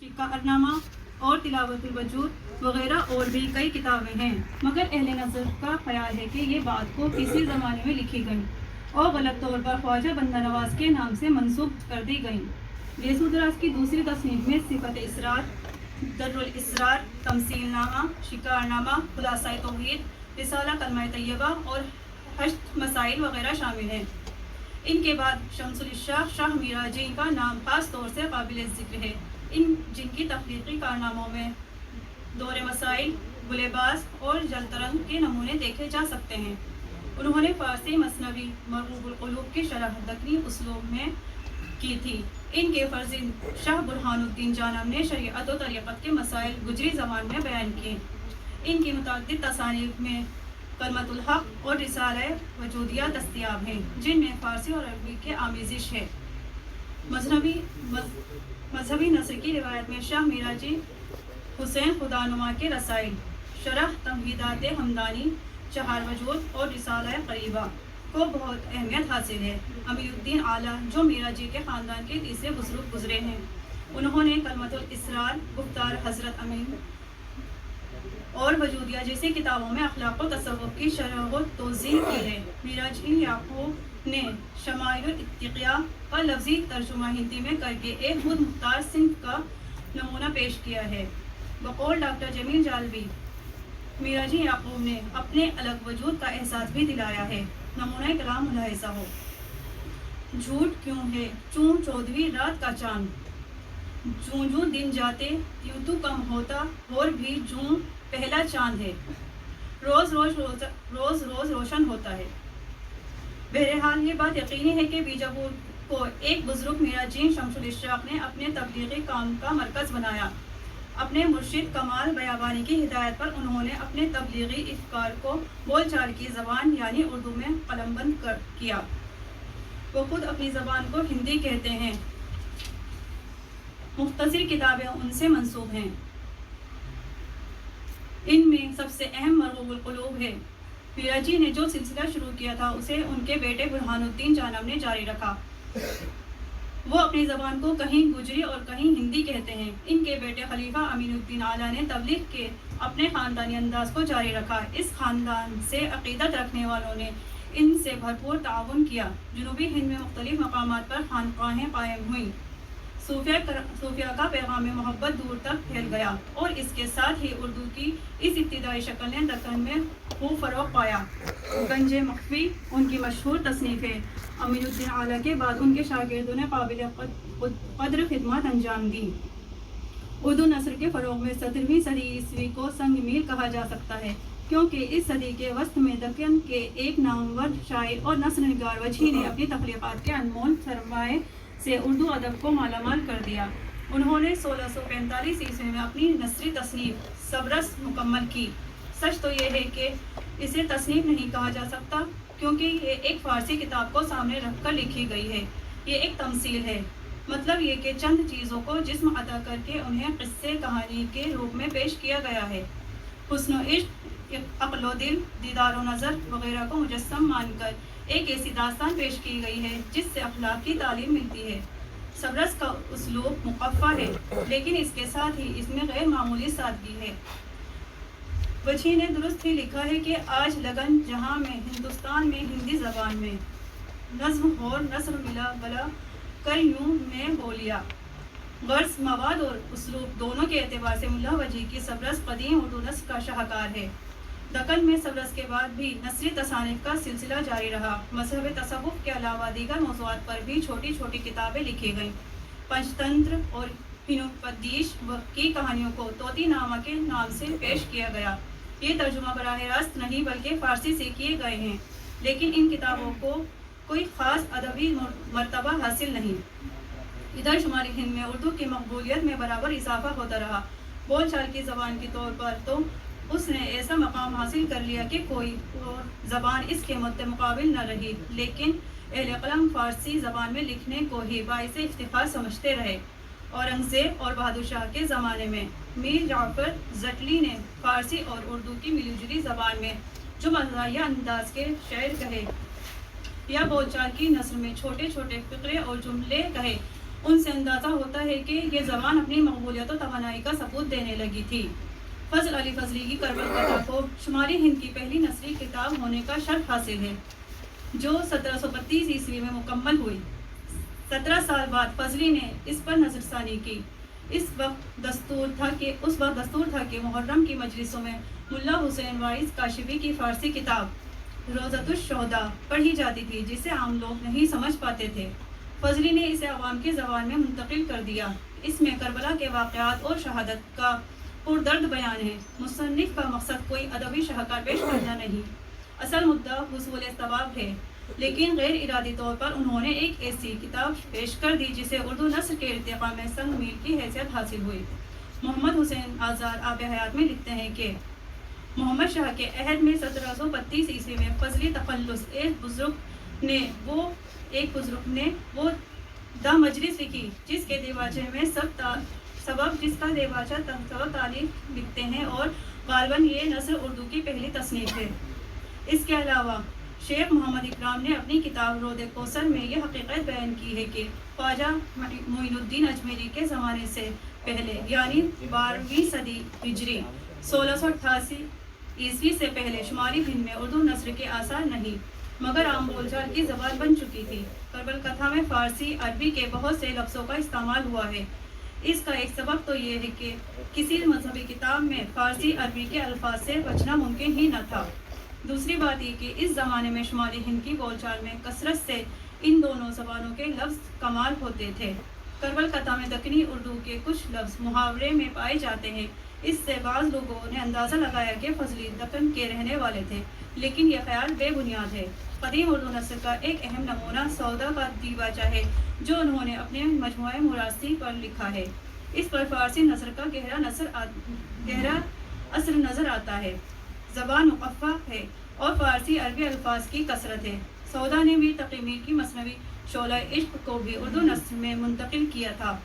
شکارنامہ اور تلاوت الوجود وغیرہ اور بھی کئی کتابیں ہیں، مگر اہل نظر کا خیال ہے کہ یہ بات کو کسی زمانے میں لکھی گئیں اور غلط طور پر خواجہ بندہ نواز کے نام سے منسوب کر دی گئیں۔ یسودراز کی دوسری تصنیف میں صفت اسرار، در الاسرار، تمثیل نامہ، شکارنامہ، خلاصۂ توحید، رسالہ کلمہ طیبہ اور 8 مسائل وغیرہ شامل ہیں۔ ان کے بعد شمس الاشراق شاہ میراجی کا نام خاص طور سے قابل ذکر ہے، جن کی تخلیقی کارناموں میں دور مسائل، گل باز اور جلترنگ کے نمونے دیکھے جا سکتے ہیں۔ انہوں نے فارسی مثنوی مرغوب القلوب کی شرح دکنی اسلوب میں کی تھی۔ ان کے فرزند شاہ برہان الدین جانب نے شریعت و طریقت کے مسائل گجری زبان میں بیان کیے۔ ان کی متعدد تصانیف میں کلمۃ الحق اور رسالہ وجودیہ دستیاب ہیں، جن میں فارسی اور عربی کی آمیزش ہے۔ مذہبی نثر کی روایت میں شاہ میراجی حسین خدانما کے رسائل، شرح تمہیدات ہمدانی، چہار وجود اور رسالہ قریبہ کو بہت اہمیت حاصل ہے۔ امیر الدین اعلیٰ جو میراجی کے خاندان کے تیسرے بزرگ گزرے ہیں، انہوں نے کلمۃ الاسرار، گفتار حضرت امین اور وجودیہ جیسی کتابوں میں اخلاق و تصوف کی شرح و توضیح کی ہے۔ میراجی یعقوب نے شمائل الاتقیاء کا لفظی ترجمہ ہندی میں کر کے ایک خود مختار صنف کا نمونہ پیش کیا ہے۔ بقول ڈاکٹر جمیل جالبی، میراجی یعقوب نے اپنے الگ وجود کا احساس بھی دلایا ہے۔ نمونہ کلام ملاحظہ ہو: جھوٹ کیوں ہے چوں چودھویں رات کا چاند، جوں جوں دن جاتے تیوں تو کم ہوتا اور بھی جوں پہلا چاند ہے، روز روز روشن ہوتا ہے۔ بہرحال یہ بات یقینی ہے کہ بیجاپور کو ایک بزرگ میراجی شمس الاشراق نے اپنے تبلیغی کام کا مرکز بنایا۔ اپنے مرشد کمال بیابانی کی ہدایت پر انہوں نے اپنے تبلیغی افکار کو بول چال کی زبان یعنی اردو میں قلم بند کیا۔ وہ خود اپنی زبان کو ہندی کہتے ہیں۔ مختصر کتابیں ان سے منسوب ہیں۔ ان میں سب سے اہم مرغوب القلوب ہے۔ میراجی نے جو سلسلہ شروع کیا تھا اسے ان کے بیٹے برہان الدین جانب نے جاری رکھا۔ وہ اپنی زبان کو کہیں گجری اور کہیں ہندی کہتے ہیں۔ ان کے بیٹے خلیفہ امین الدین اعلیٰ نے تبلیغ کے اپنے خاندانی انداز کو جاری رکھا۔ اس خاندان سے عقیدت رکھنے والوں نے ان سے بھرپور تعاون کیا۔ جنوبی ہند میں مختلف مقامات پر خانقاہیں قائم ہوئیں۔ صوفیہ کا پیغام محبت دور تک پھیل گیا اور اس کے ساتھ ہی اردو کی اس ابتدائی شکل نے دکن میں خوب فروغ پایا۔ گنج مخفی ان کی مشہور تصنیف ہے۔ امین الدین اعلیٰ کے بعد ان کے شاگردوں نے قابل قدر خدمات انجام دی۔ اردو نثر کے فروغ میں 17ویں صدی عیسوی کو سنگ میل کہا جا سکتا ہے، کیونکہ اس صدی کے وسط میں دکن کے ایک نامور شاعر اور نثر نگار وجیح نے اپنی تخلیقات کے انمول سرمایے سے اردو ادب کو مالا مال کر دیا۔ انہوں نے 1645 عیسوی میں اپنی نثری تصنیف سبرس مکمل کی۔ سچ تو یہ ہے کہ اسے تصنیف نہیں کہا جا سکتا، کیونکہ یہ ایک فارسی کتاب کو سامنے رکھ کر لکھی گئی ہے۔ یہ ایک تمثیل ہے، مطلب یہ کہ چند چیزوں کو جسم عطا کر کے انہیں قصے کہانی کے روپ میں پیش کیا گیا ہے۔ حسن و عشق، عقل و دل، دیدار و نظر وغیرہ کو مجسم مان کر ایک ایسی داستان پیش کی گئی ہے جس سے اخلاق کی تعلیم ملتی ہے۔ سبرس کا اسلوب مقفع ہے، لیکن اس کے ساتھ ہی اس میں غیر معمولی سادگی ہے۔ وجیح نے درست ہی لکھا ہے کہ آج لگن جہاں میں ہندوستان میں ہندی زبان میں نظم اور نثر ملا بلا کر یوں میں بولیا۔ غرض مواد اور اسلوب دونوں کے اعتبار سے ملا وجیح کی سبرس قدیم اردو نثر کا شاہکار ہے۔ دکن میں سبرس کے بعد بھی نثری تصانیف کا سلسلہ جاری رہا۔ مذہب تصوف کے علاوہ دیگر موضوعات پر بھی چھوٹی چھوٹی کتابیں لکھی گئیں۔ پنچ تنتر اور ہنوپدیش کی کہانیوں کو طوطی نامہ کے نام سے پیش کیا گیا۔ یہ ترجمہ براہ راست نہیں بلکہ فارسی سے کیے گئے ہیں، لیکن ان کتابوں کو کوئی خاص ادبی مرتبہ حاصل نہیں۔ ادھر شمالی ہند میں اردو کی مقبولیت میں برابر اضافہ ہوتا رہا۔ بول چال کی زبان کے طور پر تو اس نے ایسا مقام حاصل کر لیا کہ کوئی اور زبان اس کے مقابل نہ رہی، لیکن اہل قلم فارسی زبان میں لکھنے کو ہی باعث افتخار سمجھتے رہے۔ اورنگزیب اور بہادر شاہ کے زمانے میں میر جعفر زٹلی نے فارسی اور اردو کی ملی جلی زبان میں جو مزاحیہ انداز کے شعر کہے یا بول چال کی نثر میں چھوٹے چھوٹے فقرے اور جملے کہے، ان سے اندازہ ہوتا ہے کہ یہ زبان اپنی مقبولیت و توانائی کا ثبوت دینے لگی تھی۔ فضل علی فضلی کی کربل کتھا کو شمالی ہند کی پہلی نثری کتاب ہونے کا شرف حاصل ہے، جو 1732 عیسوی میں مکمل ہوئی۔ 17 سال بعد فضلی نے اس پر نظر ثانی کی۔ اس وقت دستور تھا کہ محرم کی مجلسوں میں ملا حسین وائز کاشفی کی فارسی کتاب روضۃ الشہداء پڑھی جاتی تھی، جسے عام لوگ نہیں سمجھ پاتے تھے۔ فضلی نے اسے عوام کی زبان میں منتقل کر دیا۔ اس میں کربلا کے واقعات اور شہادت کا پردرد بیان ہے۔ مصنف کا مقصد کوئی ادبی شاہکار پیش کرنا نہیں، اصل مدعا حصول ثواب ہے، لیکن غیر ارادی طور پر انہوں نے ایک ایسی کتاب پیش کر دی جسے اردو نثر کے ارتقاء میں سنگ میل کی حیثیت حاصل ہوئی۔ محمد حسین آزاد آب حیات میں لکھتے ہیں کہ محمد شاہ کے عہد میں 1732 عیسوی میں فضلی تخلص ایک بزرگ نے وہ دا مجلس لکھی، جس کے دیباچے میں سبب تعلیف لکھتے ہیں، اور غالباً یہ نثر اردو کی پہلی تصنیف ہے۔ اس کے علاوہ شیخ محمد اکرام نے اپنی کتاب رود کوثر میں یہ حقیقت بیان کی ہے کہ خواجہ معین الدین اجمیری کے زمانے سے پہلے، یعنی 12ویں صدی ہجری 1688 عیسوی سے پہلے شمالی ہند میں اردو نثر کے آثار نہیں، مگر عام بول چال کی زبان بن چکی تھی۔ کربل کتھا میں فارسی عربی کے بہت سے لفظوں کا استعمال ہوا ہے۔ اس کا ایک سبب تو یہ ہے کہ کسی مذہبی کتاب میں فارسی عربی کے الفاظ سے بچنا ممکن ہی نہ تھا۔ دوسری بات یہ کہ اس زمانے میں شمالی ہند کی بول چال میں کثرت سے ان دونوں زبانوں کے لفظ کمال ہوتے تھے۔ کربل کتھا میں دکنی اردو کے کچھ لفظ محاورے میں پائے جاتے ہیں۔ اس سے بعض لوگوں نے اندازہ لگایا کہ فضلی دکن کے رہنے والے تھے، لیکن یہ خیال بے بنیاد ہے۔ قدیم اردو نثر کا ایک اہم نمونہ سودا کا دیباچہ ہے، جو انہوں نے اپنے مجموعہ مراثی پر لکھا ہے۔ اس پر فارسی نثر کا گہرا اثر نظر آتا ہے۔ زبان مقفع ہے اور فارسی عربی الفاظ کی کثرت ہے۔ سودا نے میر تقی میر کی مثنوی شعلہ عشق کو بھی اردو نثر میں منتقل کیا تھا،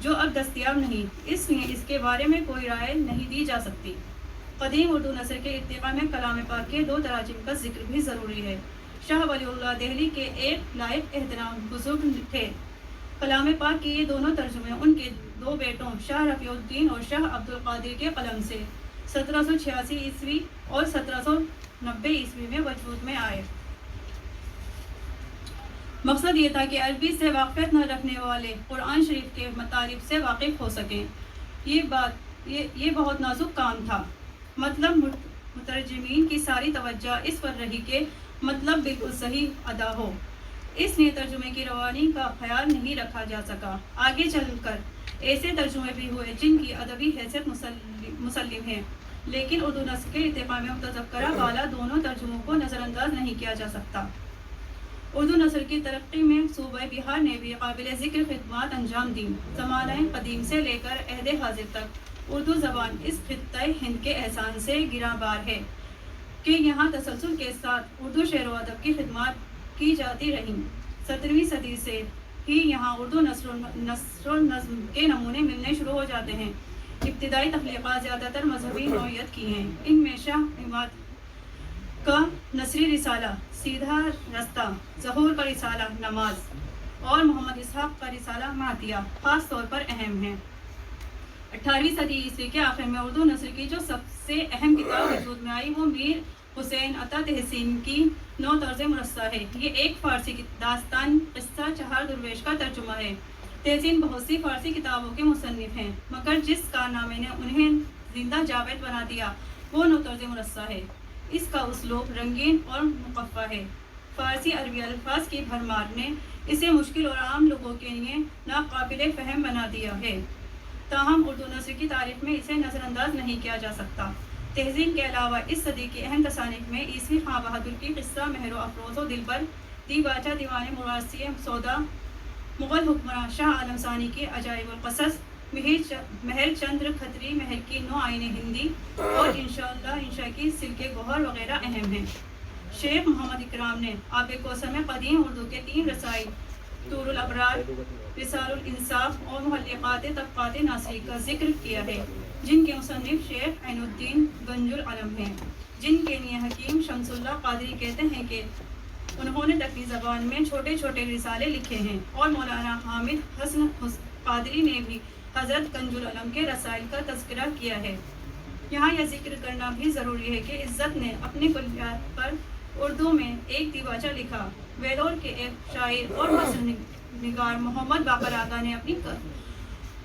جو اب دستیاب نہیں، اس لیے اس کے بارے میں کوئی رائے نہیں دی جا سکتی۔ قدیم اردو نثر کے ارتقاء میں کلام پاک کے 2 تراجم کا ذکر بھی ضروری ہے۔ شاہ ولی اللہ دہلی کے ایک لائق احترام بزرگ تھے۔ کلام پاک کے یہ دونوں ترجمے ان کے 2 بیٹوں شاہ رفیع الدین اور شاہ عبد القادر کے قلم سے 1786 عیسوی اور 1790 عیسوی میں وجود میں آئے۔ مقصد یہ تھا کہ عربی سے واقفیت نہ رکھنے والے قرآن شریف کے مطالب سے واقف ہو سکیں۔ یہ بہت نازک کام تھا۔ مطلب مترجمین کی ساری توجہ اس پر رہی کہ مطلب بالکل صحیح ادا ہو، اس لیے ترجمے کی روانی کا خیال نہیں رکھا جا سکا۔ آگے چل کر ایسے ترجمے بھی ہوئے جن کی ادبی حیثیت مسلم ہے، لیکن اردو نثر کے ارتقاء میں متذکرہ والا دونوں ترجموں کو نظر انداز نہیں کیا جا سکتا۔ اردو نثر کی ترقی میں صوبہ بہار نے بھی قابل ذکر خدمات انجام دیں۔ زمانہ قدیم سے لے کر عہد حاضر تک اردو زبان اس خطہ ہند کے احسان سے گراں بار ہے کہ یہاں تسلسل کے ساتھ اردو شعر و ادب کی خدمات کی جاتی رہیں۔ 17ویں صدی سے ہی یہاں اردو نثر و نظم کے نمونے ملنے شروع ہو جاتے ہیں۔ ابتدائی تخلیقات زیادہ تر مذہبی نوعیت کی ہیں۔ ان میں شاہ عماد کا نثری رسالہ سیدھا رستہ، ظہور کا رسالہ نماز اور محمد اسحاق کا رسالہ ماتیہ خاص طور پر اہم ہیں۔ 18ویں صدی عیسوی کے آخر میں اردو نثر کی جو سب سے اہم کتاب وجود میں آئی وہ میر حسین عطا تحسین کی 9 طرز مرصع ہے۔ یہ ایک فارسی داستان قصہ چہار درویش کا ترجمہ ہے۔ تحسین بہت سی فارسی کتابوں کے مصنف ہیں، مگر جس کارنامے نے انہیں زندہ جاوید بنا دیا وہ 9 طرز مرصع ہے۔ اس کا اسلوب رنگین اور مقفع ہے۔ فارسی عربی الفاظ کی بھرمار نے اسے مشکل اور عام لوگوں کے لیے ناقابل فہم بنا دیا ہے، تاہم اردو نثر کی تاریخ میں اسے نظر انداز نہیں کیا جا سکتا۔ تہذیب کے علاوہ اس صدی کی اہم تصانیف میں عیسوی خاں بہادر کی قصہ مہر و افروز و دلبر، دیباچہ دیوان مراثی سودا، مغل حکمراں شاہ عالم ثانی کی عجائب القصص، مہر چندر کھتری مہر کی 9 آئین ہندی اور انشاء کی سلک گوہر وغیرہ اہم ہیں۔ شیخ محمد اکرام نے آب کوثر میں قدیم اردو کے 3 رسائل طور الابرار، رسال الانصاف اور محلقات طبقات ناصری کا ذکر کیا ہے، جن کے مصنف شیخ عین الدین گنج العلم ہیں، جن کے لیے حکیم شمس اللہ قادری کہتے ہیں کہ انہوں نے دکنی زبان میں چھوٹے چھوٹے رسالے لکھے ہیں، اور مولانا حامد حسن قادری نے بھی حضرت کنز العلم کے رسائل کا تذکرہ کیا ہے۔ یہاں یہ ذکر کرنا بھی ضروری ہے کہ عزت نے اپنے کلیات پر اردو میں ایک دیباچہ لکھا۔ ویلور کے ایک شاعر اور مصر نگار محمد باقر آغا نے اپنی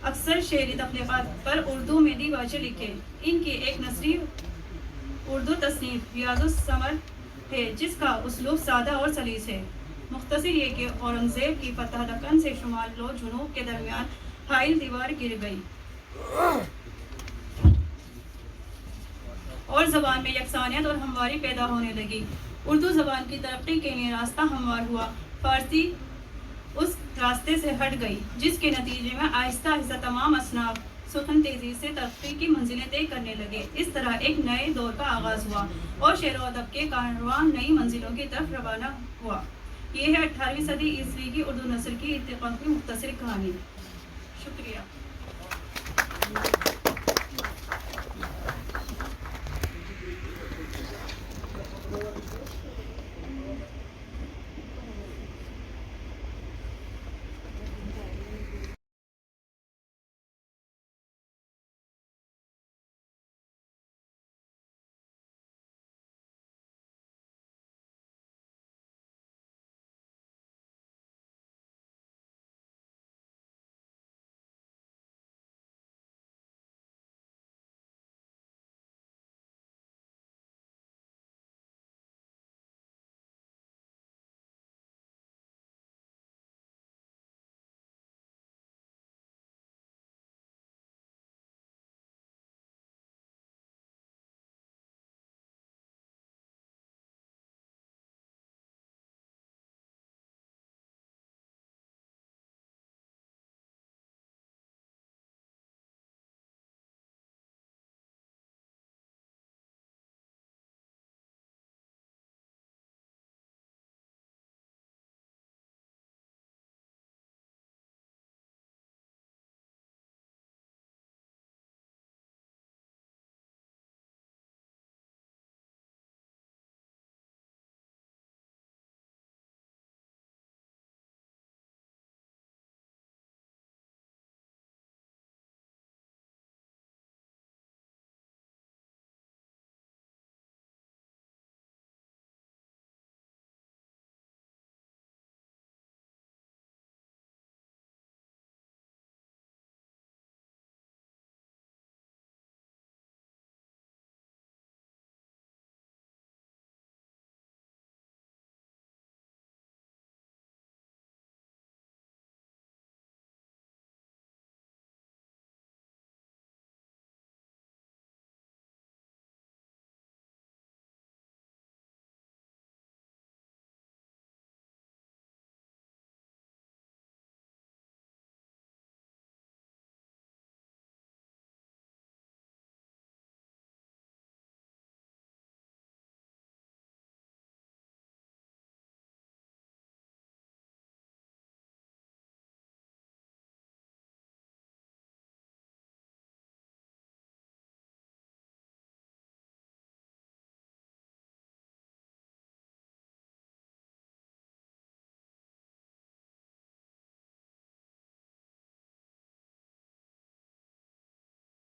اکثر شعری تخلیقات پر اردو میں دیباچے لکھے۔ ان کی ایک نثری اردو تصنیف ریاض الثمر ہے، جس کا اسلوب سادہ اور سلیس ہے۔ مختصر یہ کہ اورنگزیب کی فتح دکن سے شمال و جنوب کے درمیان حائل دیوار گر گئی اور زبان میں یکسانیت اور ہمواری پیدا ہونے لگی۔ اردو زبان کی ترقی کے لیے راستہ ہموار ہوا۔ فارسی اس راستے سے ہٹ گئی، جس کے نتیجے میں آہستہ آہستہ تمام اصناف سخن تیزی سے ترقی کی منزلیں طے کرنے لگے۔ اس طرح ایک نئے دور کا آغاز ہوا اور شعر و ادب کے کارواں نئی منزلوں کی طرف روانہ ہوا۔ یہ ہے 18ویں صدی عیسوی کی اردو نثر کی ارتقاء کی مختصر کہانی۔ شکریہ۔